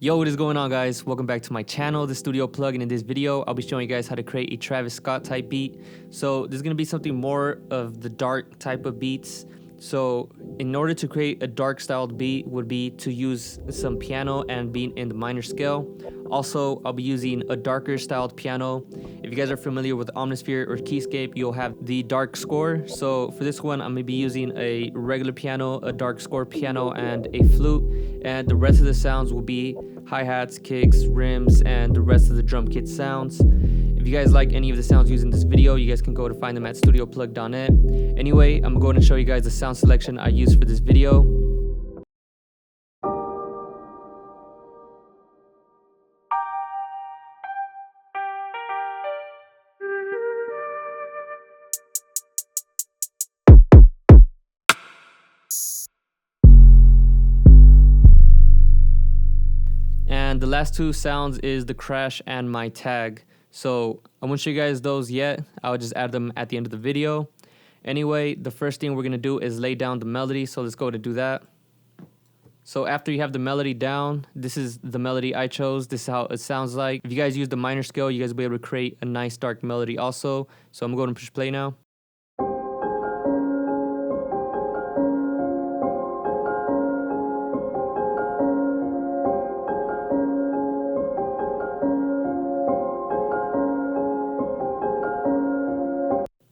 Yo, what is going on, guys? Welcome back to my channel, the StudioPlug, and in this video I'll be showing you guys how to create a Travis Scott type beat. So this is going to be something more of the dark type of beats. So in order to create a dark styled beat would be to use some piano and beat in the minor scale. Also, I'll be using a darker styled piano. If you guys are familiar with Omnisphere or Keyscape, you'll have the dark score. So for this one, I'm gonna be using a regular piano, a dark score piano, and a flute. And the rest of the sounds will be hi-hats, kicks, rims, and the rest of the drum kit sounds. If you guys like any of the sounds used in this video, you guys can go to find them at StudioPlug.net. Anyway, I'm going to show you guys the sound selection I used for this video. And the last two sounds is the crash and my tag. So I won't show you guys those yet. I'll just add them at the end of the video. Anyway, the first thing we're gonna do is lay down the melody. So let's go to do that. So after you have the melody down, this is the melody I chose. This is how it sounds like. If you guys use the minor scale, you guys will be able to create a nice dark melody also. So I'm going to push play now.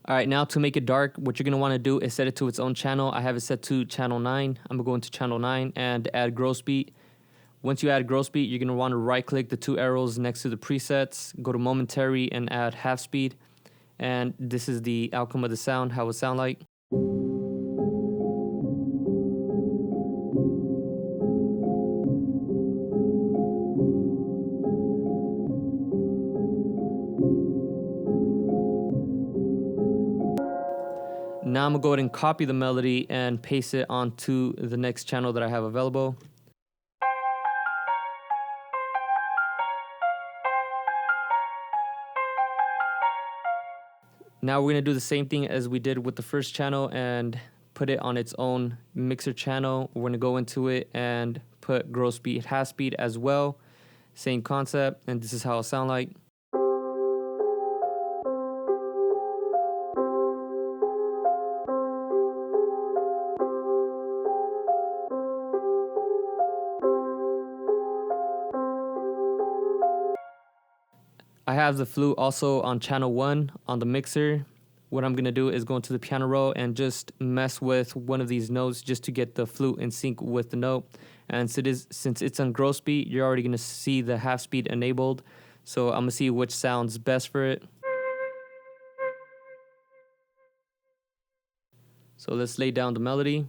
Alright, now to make it dark, what you're going to want to do is set it to its own channel. I have it set to channel 9. I'm going to go into channel 9 and add gross beat. Once you add gross beat, you're going to want to right click the two arrows next to the presets, go to momentary and add half speed. And this is the outcome of the sound, how it sound like. Now I'm going to go ahead and copy the melody and paste it onto the next channel that I have available. Now we're going to do the same thing as we did with the first channel and put it on its own mixer channel. We're going to go into it and put gross beat, half speed as well. Same concept, and this is how it'll sound like. I have the flute also on channel 1 on the mixer. What I'm going to do is go into the piano roll and just mess with one of these notes just to get the flute in sync with the note. And since it's on gross beat, you're already going to see the half speed enabled. So I'm going to see which sounds best for it. So let's lay down the melody.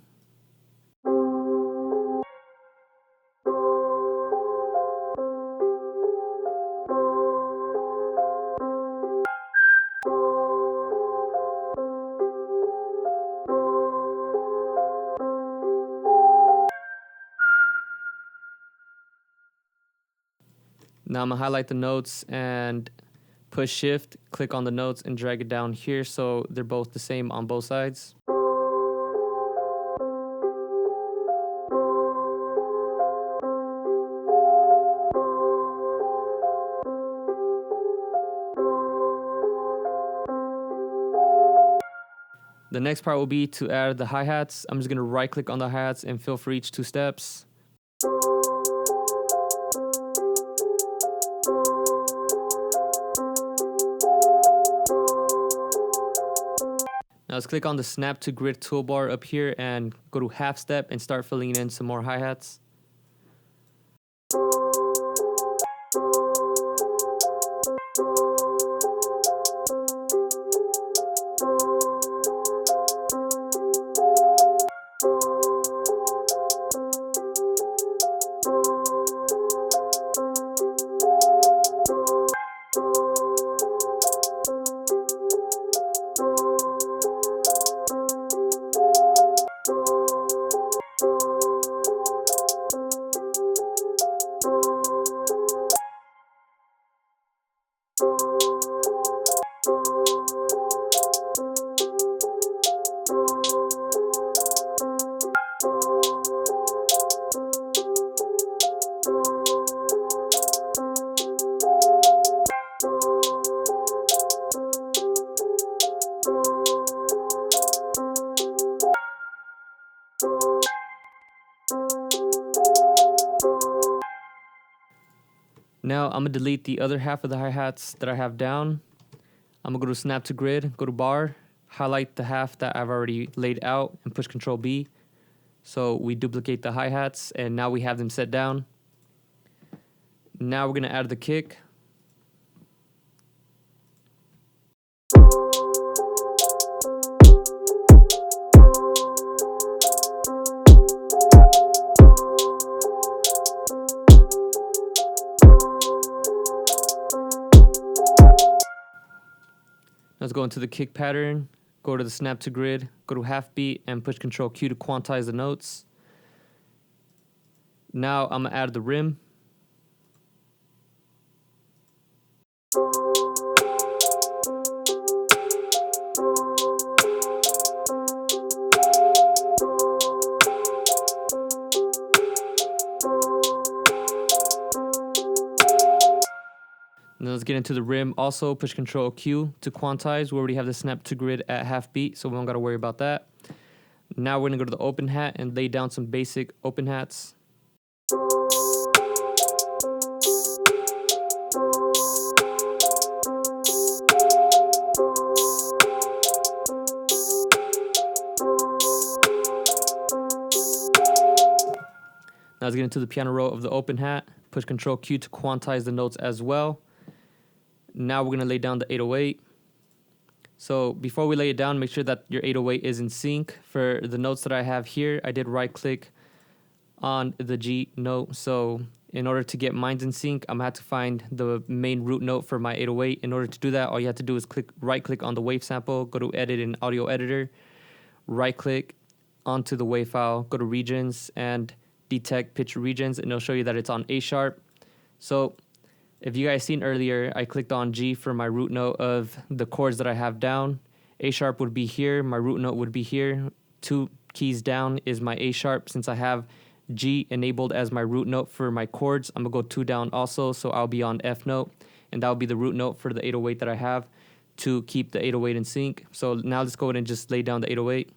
Now I'm going to highlight the notes and push shift, click on the notes and drag it down here so they're both the same on both sides. The next part will be to add the hi-hats. I'm just going to right click on the hi-hats and fill for each 2 steps. Now let's click on the snap to grid toolbar up here and go to half step and start filling in some more hi-hats. Now I'm gonna delete the other half of the hi-hats that I have down. I'm gonna go to snap to grid, go to bar, highlight the half that I've already laid out and push Control B. So we duplicate the hi-hats and now we have them set down. Now we're gonna add the kick. Let's go into the kick pattern, go to the snap to grid, go to half beat and push Control Q to quantize the notes. Now I'm gonna add the rim. Now let's get into the rim. Also, push Control Q to quantize. We already have the snap to grid at half beat, so we don't got to worry about that. Now we're going to go to the open hat and lay down some basic open hats. Now let's get into the piano roll of the open hat. Push Control Q to quantize the notes as well. Now we're going to lay down the 808. So before we lay it down, make sure that your 808 is in sync. For the notes that I have here, I did right click on the G note. So in order to get mine in sync, I'm going to have to find the main root note for my 808. In order to do that, all you have to do is right click on the wave sample, go to edit in audio editor, right click onto the wave file, go to regions and detect pitch regions, and it'll show you that it's on A sharp. So if you guys seen earlier, I clicked on G for my root note of the chords that I have down. A sharp would be here, my root note would be here. 2 keys down is my A sharp. Since I have G enabled as my root note for my chords, I'm gonna go 2 down also, so I'll be on F note, and that'll be the root note for the 808 that I have to keep the 808 in sync. So now let's go ahead and just lay down the 808.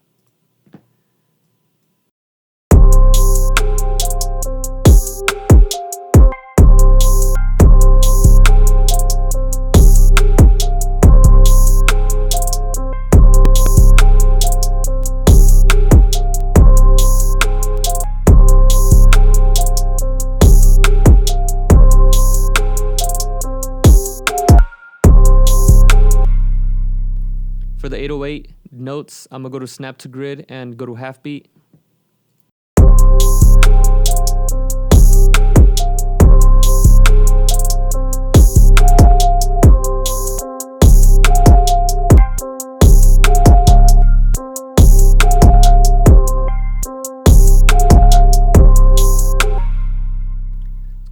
For the 808 notes, I'm gonna go to snap to grid and go to half beat.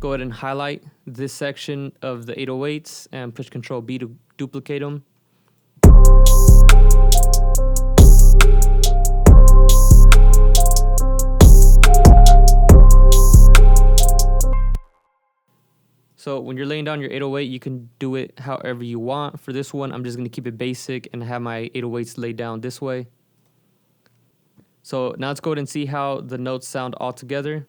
Go ahead and highlight this section of the 808s and push Control B to duplicate them. So when you're laying down your 808, you can do it however you want. For this one, I'm just going to keep it basic and have my 808s laid down this way. So now let's go ahead and see how the notes sound all together.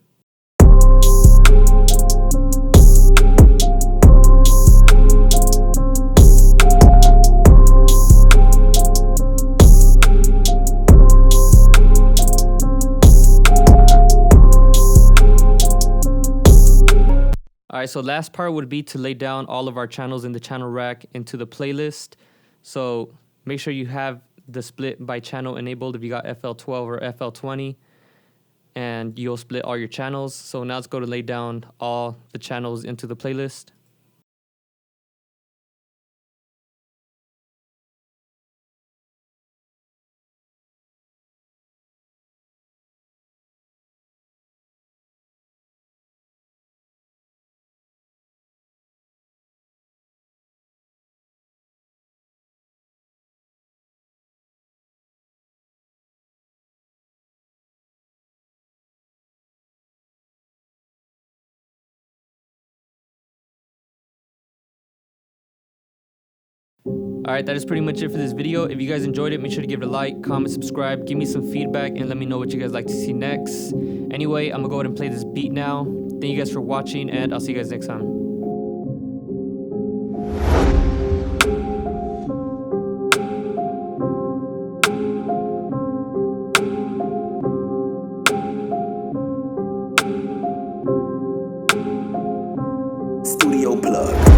Alright, so last part would be to lay down all of our channels in the channel rack into the playlist. So make sure you have the split by channel enabled if you got FL12 or FL20, and you'll split all your channels. So now let's go to lay down all the channels into the playlist. Alright, that is pretty much it for this video. If you guys enjoyed it, make sure to give it a like, comment, subscribe, give me some feedback, and let me know what you guys like to see next. Anyway, I'm gonna go ahead and play this beat now. Thank you guys for watching, and I'll see you guys next time. StudioPlug.